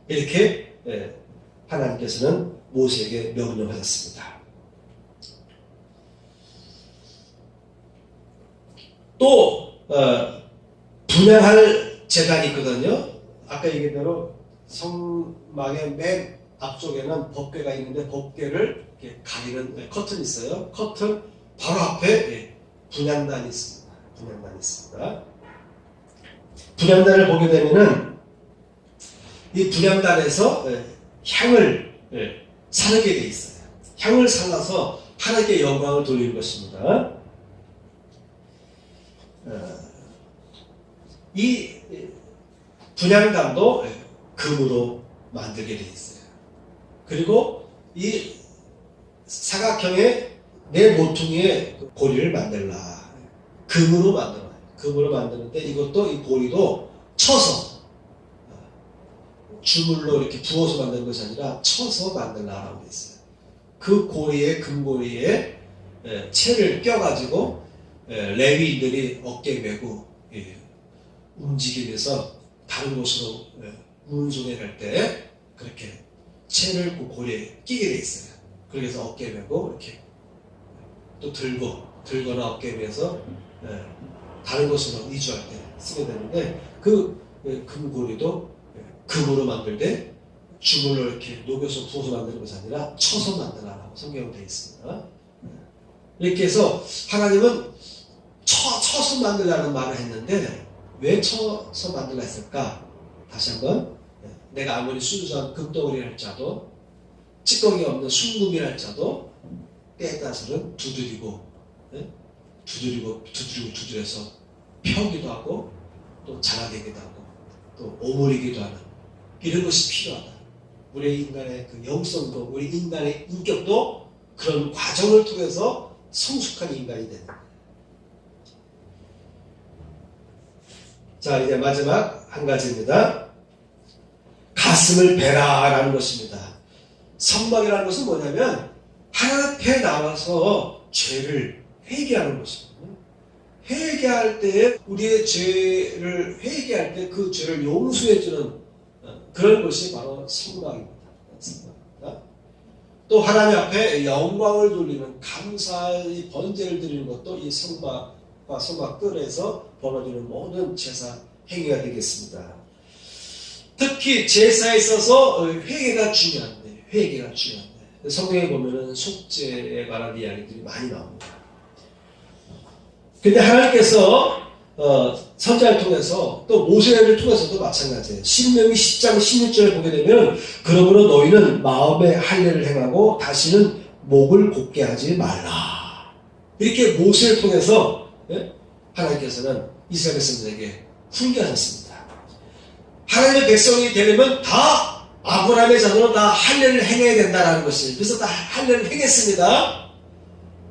이렇게 하나님께서는 모세에게 명령하셨습니다. 또 분향할 제단이 있거든요. 아까 얘기한 대로 성막의 맨 앞쪽에는 법궤가 있는데 법궤를 이렇게 가리는 커튼이 있어요. 커튼 바로 앞에 분향단이 있습니다. 분향단을 보게 되면은 이 분향단에서 향을 사르게 돼 있어요. 향을 살라서 하나님께 영광을 돌리는 것입니다. 이 분향단도 금으로 만들게 돼 있어요. 그리고 이 사각형의 내 모퉁이의 고리를 만들라. 금으로 만들어요. 금으로 만드는데 이것도 이 고리도 쳐서 주물로 이렇게 부어서 만드는 것이 아니라 쳐서 만들라라고 되어 있어요. 그 고리에 금고리에 채를 껴가지고 레위인들이 어깨에 메고 움직이면서 다른 곳으로 운송해 갈 때 그렇게 채를 그 고리에 끼게 돼 있어요. 그래서 어깨에 메고 이렇게 또 들거나 어깨에 메서 다른 곳으로 이주할 때 쓰게 되는데 그 금고리도 금으로 만들 때 주물로 이렇게 녹여서 부어서 만드는 것이 아니라 쳐서 만들라라고 성경에 되어 있습니다. 이렇게 해서 하나님은 쳐서 만들라는 말을 했는데 왜 쳐서 만들라 했을까? 다시 한번 내가 아무리 순수한 금덩어리 할자도 찌꺼기 없는 순금이라 할자도 때에 따라서는 두드려서 펴기도 하고 또 잘라내기도 하고 또 오므리기도 하는 이런 것이 필요하다. 우리 인간의 그 영성도, 우리 인간의 인격도 그런 과정을 통해서 성숙한 인간이 되는 거예요. 자, 이제 마지막 한 가지입니다. 가슴을 베라라는 것입니다. 선망이라는 것은 뭐냐면 하나님 앞에 나와서 죄를 회개하는 것입니다. 회개할 때, 우리의 죄를 회개할 때 그 죄를 용서해주는 그런 것이 바로 선망입니다. 또 하나님 앞에 영광을 돌리는 감사의 번제를 드리는 것도 이 선망과 선망들에서 벌어지는 모든 제사 행위가 되겠습니다. 특히 제사에 있어서 회개가 중요한데, 성경에 보면은 속죄에 관한 이야기들이 많이 나옵니다. 근데 하나님께서 선자를 통해서 또 모세를 통해서도 마찬가지예요. 신명기 10장 16절을 보게 되면 그러므로 너희는 마음의 할례를 행하고 다시는 목을 곧게 하지 말라. 이렇게 모세를 통해서 하나님께서는 이스라엘 백성들에게 훈계하셨습니다. 하나님의 백성이 되려면 다 아브라함의 자손은 다 할례를 행해야 된다는 것을, 그래서 다 할례를 행했습니다.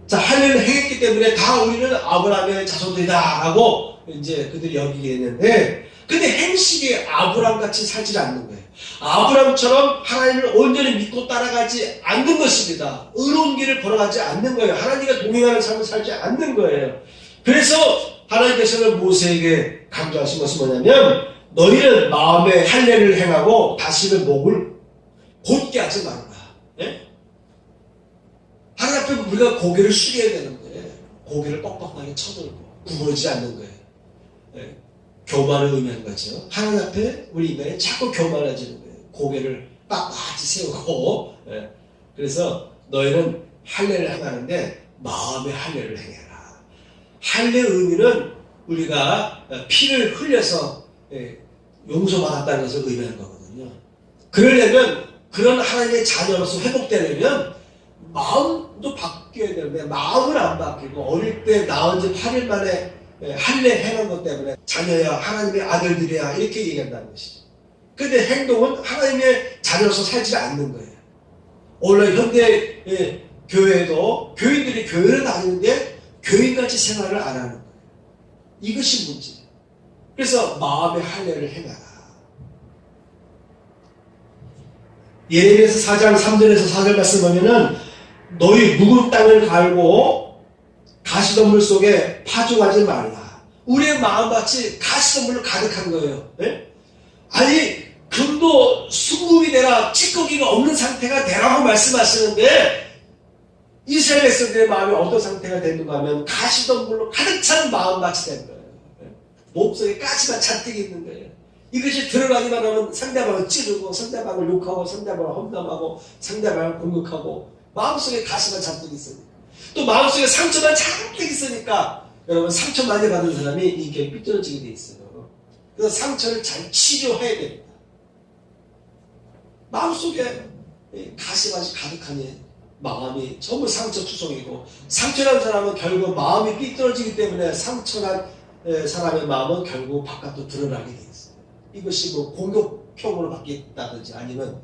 자, 할례를 행했기 때문에 다 우리는 아브라함의 자손들이다 라고 이제 그들이 여기게 했는데, 근데 행식이 아브라함같이 살지 않는 거예요. 아브라함처럼 하나님을 온전히 믿고 따라가지 않는 것입니다. 의로운 길을 걸어가지 않는 거예요. 하나님과 동행하는 삶을 살지 않는 거예요. 그래서 하나님께서는 모세에게 강조하신 것은 뭐냐면 너희는 마음에 할례를 행하고 다시는 목을 곧게 하지 말라. 네? 하나님 앞에 우리가 고개를 숙여야 되는 거예요. 고개를 뻑뻑하게 쳐들고 구부러지지 않는 거예요. 네. 교만을 의미하는 거죠. 하나님 앞에 우리 인간이 자꾸 교만해지는 거예요. 고개를 빳빳이 세우고. 네. 그래서 너희는 할례를 행하는데 마음의 할례를 행해라. 할례의 의미는 우리가 피를 흘려서 용서받았다는 것을 의미하는 거거든요. 그러려면, 그런 하나님의 자녀로서 회복되려면 마음도 바뀌어야 되는데 마음을 안 바뀌고 어릴 때 나온 지 8일 만에 할례 행한 것 때문에 자녀야 하나님의 아들들이야 이렇게 얘기한다는 것이죠. 근데 행동은 하나님의 자녀로서 살지 않는 거예요. 오늘 현대 교회도 교인들이 교회를 다니는데 교인같이 생활을 안 하는 거예요. 이것이 문제예요. 그래서 마음의 할례를 행하라. 예레미야서 4장 3절에서 4절 말씀 보면은 너희 묵은 땅을 갈고 가시덤불 속에 파종하지 말라. 우리의 마음밭이 가시덤불로 가득한 거예요. 네? 아니 금도 수금이 되라, 찌꺼기가 없는 상태가 되라고 말씀하시는데 이스라엘 백성들의 마음이 어떤 상태가 됐는가 하면 가시덤불로 가득 찬 마음밭이 된 거예요. 네? 몸속에 가시가 잔뜩 있는 거예요. 이것이 드러나기만 하면 상대방을 찌르고 상대방을 욕하고 상대방을 험담하고 상대방을 공격하고 마음속에 가시가 잔뜩 있으니까, 또 마음속에 상처만 잔뜩 있으니까 여러분 상처 많이 받은 사람이 인격이 삐뚤어지게 돼 있어요. 그래서 상처를 잘 치료해야 됩니다. 마음속에 가시가 가득하니 마음이 전부 상처투성이고, 상처난 사람은 결국 마음이 삐뚤어지기 때문에 상처난 사람의 마음은 결국 바깥으로 드러나게 돼 있어요. 이것이 뭐 공격형으로 바뀐다든지 아니면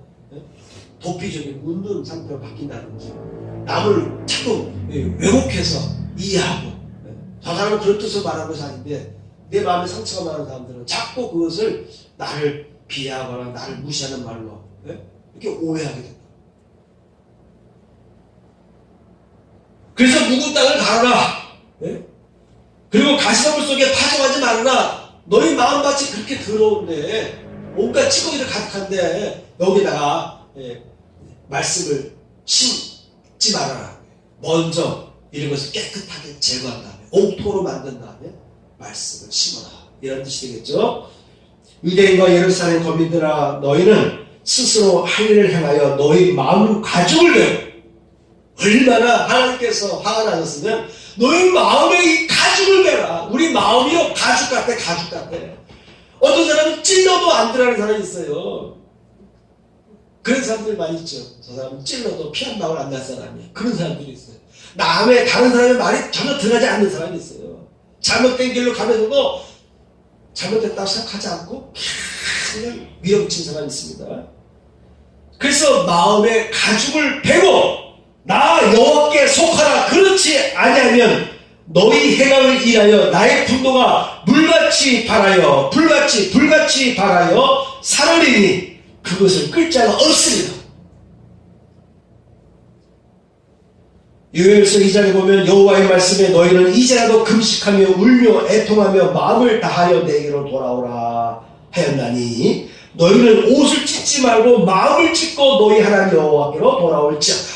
도피적인 웃는 상태로 바뀐다든지, 남을 자꾸 왜곡해서 이해하고, 저 사람은 그런 뜻으로 말하는 것이 아닌데 내 마음에 상처가 많은 사람들은 자꾸 그것을 나를 비하하거나 나를 무시하는 말로 이렇게 오해하게 된다. 그래서 묵은 땅을 가르라. 그리고 가시덤불 속에 파종하지 말으라. 너희 마음밭이 그렇게 더러운데, 온갖 찌꺼기들 가득한데 여기다가 말씀을 심지 말아라. 먼저 이런 것을 깨끗하게 제거한 다음에 옥토로 만든 다음에 말씀을 심어라. 이런 뜻이 되겠죠. 유대인과 예루살렘 거민들아, 너희는 스스로 할 일을 행하여 너희 마음 가죽을 내어. 얼마나 하나님께서 화가 나셨으면 너희 마음에 이 가죽을 내라. 우리 마음이요 가죽 같아, 가죽 같아. 어떤 사람은 찔러도 안 들어가는 사람이 있어요. 그런 사람들이 많이 있죠. 저 사람은 찔러도 피 한 방울 안 날 사람이야. 그런 사람들이 있어요. 남의 다른 사람의 말이 전혀 들어가지 않는 사람이 있어요. 잘못된 길로 가면서도 잘못됐다고 생각하지 않고 그냥 밀어붙인 사람이 있습니다. 그래서 마음에 가죽을 베고 나 여호와께 속하라. 그렇지 아니하면 너희 행함을 인하여 나의 분노가 물같이 발하여 불같이 발하여 사르리니 그것을 끌 자가 없습니다. 요엘서 2장에 보면 여호와의 말씀에 너희는 이제라도 금식하며 울며 애통하며 마음을 다하여 내게로 돌아오라 하였나니 너희는 옷을 찢지 말고 마음을 찢고 너희 하나님 여호와께로 돌아올지어다.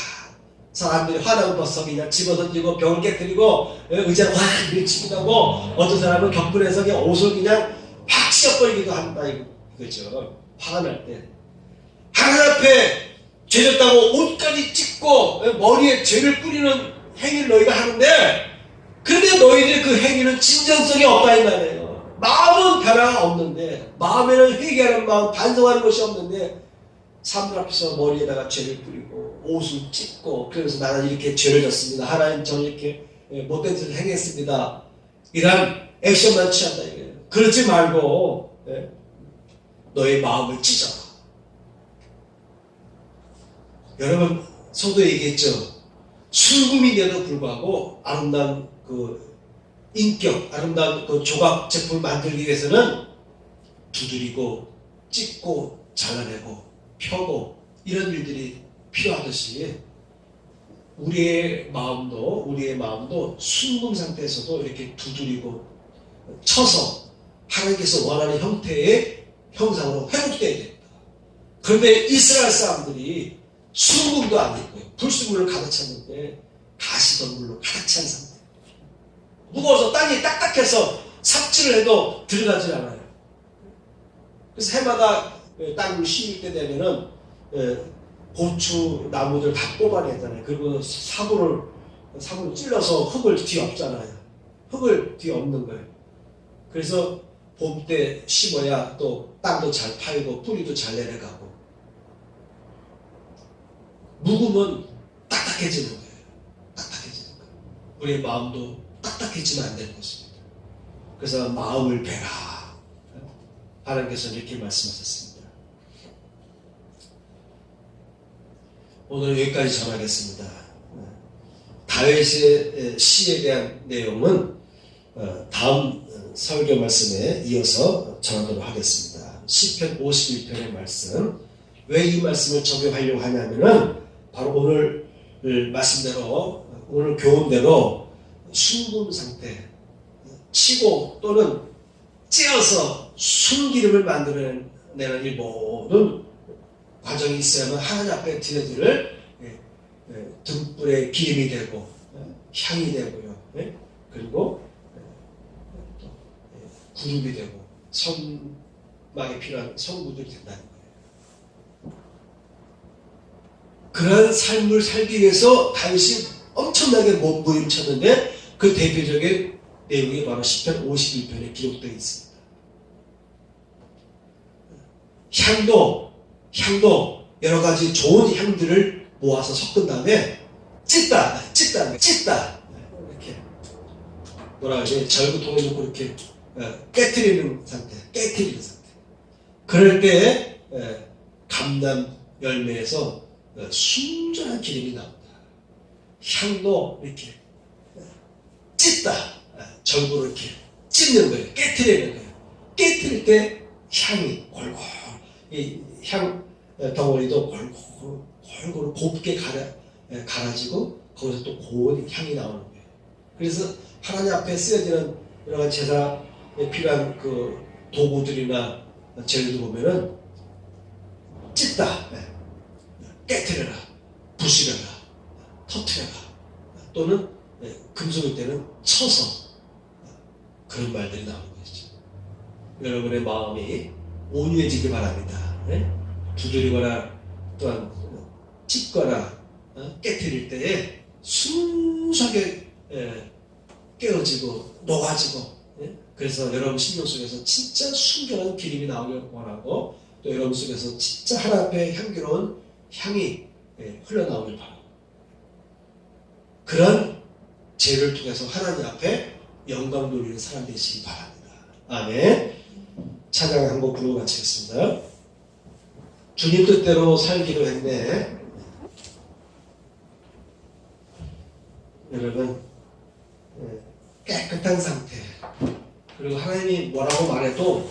사람들이 화나고 벌써 그냥 집어던지고 병을 깨뜨리고 의자를 확 밀치기도 하고 어떤 사람은 격분해서 그냥 옷을 그냥 확 찢어버리기도 한다 이거죠. 화가 날 때 하나님 앞에 죄졌다고 옷까지 찢고 머리에 죄를 뿌리는 행위를 너희가 하는데 그런데 너희들의 그 행위는 진정성이 없다 이 말이에요. 마음은 변화가 없는데 마음에는 회개하는 마음 반성하는 것이 없는데 사람들 앞에서 머리에다가 죄를 뿌리고 옷을 찢고 그래서 나는 이렇게 죄를 졌습니다. 하나님 저는 이렇게 못된 짓을 행했습니다. 이런 액션만 취한다 이거예요. 그러지 말고 너의 마음을 찢어라. 여러분 저도 얘기했죠. 순금인데도 불구하고 아름다운 그 인격, 아름다운 그 조각 제품을 만들기 위해서는 두드리고 찢고 잘라내고 펴고 이런 일들이 필요하듯이 우리의 마음도 순금 상태에서도 이렇게 두드리고 쳐서 하나님께서 원하는 형태의 형상으로 회복되어야 됩니다. 그런데 이스라엘 사람들이 순금도 안 있고요. 불순물을 가득 찼는데 가시덤불로 가득 찬 상태. 무거워서 땅이 딱딱해서 삽질을 해도 들어가질 않아요. 그래서 해마다 땅을 심을 때 되면은 고추 나무들 다 뽑아내잖아요. 그리고 사부를 찔러서 흙을 뒤엎잖아요. 흙을 뒤엎는 거예요. 그래서 봄 때 심어야 또 땅도 잘 파이고 뿌리도 잘 내려가고 묵으면 딱딱해지는 거예요. 딱딱해지는 거예요. 우리의 마음도 딱딱해지면 안 되는 것입니다. 그래서 마음을 베라. 하나님께서 이렇게 말씀하셨습니다. 오늘 여기까지 전하겠습니다. 다윗의 시에 대한 내용은 다음 설교 말씀에 이어서 전하도록 하겠습니다. 시편 51편의 말씀. 왜 이 말씀을 적용하려고 하냐면은 바로 오늘 말씀대로 오늘 교훈대로 순금 상태 치고 또는 찧어서 순기름을 만들어내는 이 모든 과정이 있어야만 하나님 앞에 드려질 등불의 기름이 되고 향이 되고요. 그리고 또 구름이 되고 선망에 필요한 성구들이 된다는 거예요. 그런 삶을 살기 위해서 다윗이 엄청나게 몸부림쳤는데 그 대표적인 내용이 바로 시편 51편에 기록되어 있습니다. 향도 여러 가지 좋은 향들을 모아서 섞은 다음에 찢다 이렇게 뭐라 그러지? 절구통에 놓고 이렇게 깨트리는 상태. 그럴 때 감람 열매에서 순전한 기름이 나옵니다. 향도 이렇게 찢다. 절구로 이렇게 찢는 거예요. 깨트리는 거예요. 깨트릴 때 향이 골골, 이 향 덩어리도 골고루 곱게 갈아지고 거기서 또 고운 향이 나오는 거예요. 그래서 하나님 앞에 쓰여지는 여러 가지 제사에 필요한 그 도구들이나 재료들 보면은 찢다, 깨트려라, 부수려라, 터트려라, 또는 금속일 때는 쳐서 그런 말들이 나오는 것이죠. 여러분의 마음이 온유해지기 바랍니다. 두드리거나 또한 찢거나 깨트릴 때에 순수하게 깨어지고 녹아지고 그래서 여러분 심령 속에서 진짜 순결한 기름이 나오길 원하고 또 여러분 속에서 진짜 하나님 앞에 향기로운 향이 흘러나오길 바랍니다. 그런 죄를 통해서 하나님 앞에 영광 돌리는 사람 되시기 바랍니다. 아멘. 찬양 한 곡 부르고 마치겠습니다. 주님 뜻대로 살기로 했네. 여러분, 깨끗한 상태, 그리고 하나님이 뭐라고 말해도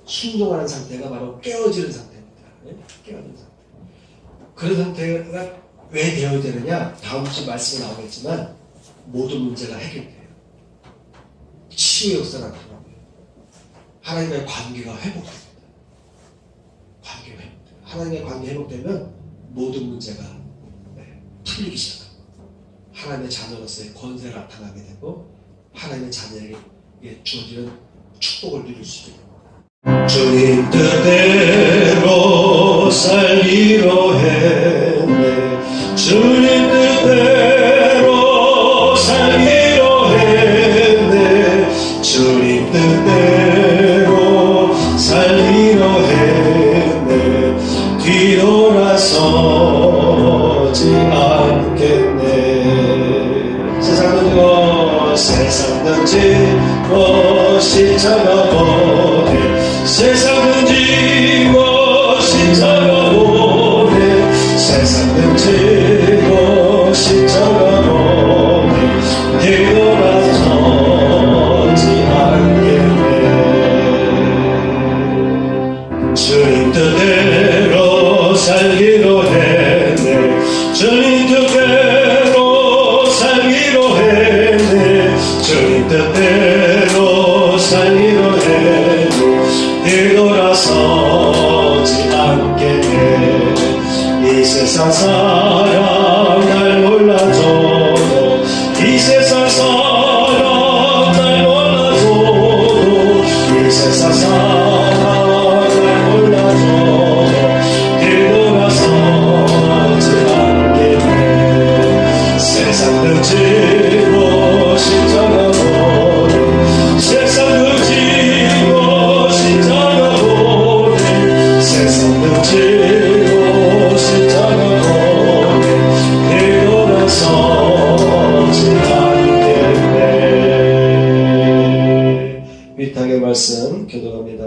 순종하는 상태가 바로 깨어지는 상태입니다. 깨어지는 상태. 그런 상태가 왜 되어야 되느냐? 다음 주 말씀에 나오겠지만 모든 문제가 해결돼요. 치유의 역사가 나타나고요. 하나님과의 관계가 회복됩니다. 관계가 회복돼요. 하나님과의 관계 회복되면 모든 문제가 풀리기 시작합니다. 하나님의 자녀로서의 권세가 나타나게 되고 하나님의 자녀에게 주어지는 축복을 누릴 수 있게 됩니다. 주님 뜻대로 살기로 했네. 주님 뜻대로 살기로 했네. 주님 뜻대로 살기로 했네. 뒤돌아서지 않겠네. 세상 던지고 세상 던지고 십자가 보내. 세상 던지고 십자가 보내. 세상 던지고 십자가 보내. 뒤돌아서지 않겠네. 주님 뜻대로 살기로 했네. 주님 뜻대로 살기로 했네. 주님 뜻대로 살기로 했네. 뒤돌아서지 않겠네. 이 세상 사람 날 몰라줘도, 이 세상 사람 날 몰라줘도, 이 세상 사람 날 몰라줘도 뒤돌아서지 않겠네. 세상 던지고 십자가 보내. 세상 던지고 십자가 보내. 세상 던지고 십자가 보내. 뒤돌아서지 않겠네. 위탁의 말씀 교독합니다.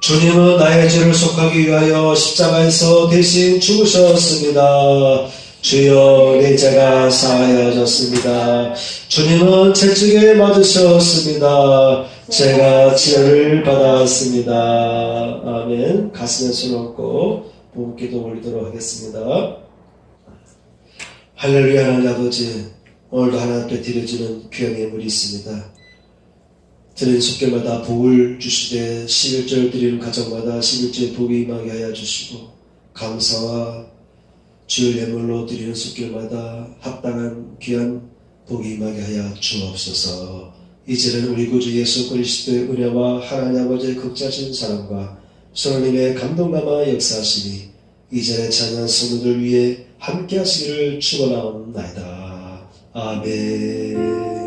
주님은 나의 죄를 속하기 위하여 십자가에서 대신 죽으셨습니다. 주여 내 죄가 사하여졌습니다. 주님은 채찍에 맞으셨습니다. 제가 치료를 받았습니다. 아멘. 가슴에 손 얹고 부부기도 올리도록 하겠습니다. 할렐루야. 하나님 아버지, 오늘도 하나님께 드려지는 귀한 예물이 있습니다. 드리는 속결마다 복을 주시되 11절 드리는 가정마다 11절 복이 임하게 하여 주시고, 감사와 주의 예물로 드리는 속결마다 합당한 귀한 복이 임하게 하여 주옵소서. 이제는 우리 구주 예수 그리스도의 은혜와 하나님 아버지의 극자신 사랑과 성령님의 감동감화 역사하시니 이전에 찬양 성도들 위해 함께 하시기를 축원하옵나이다. 아멘.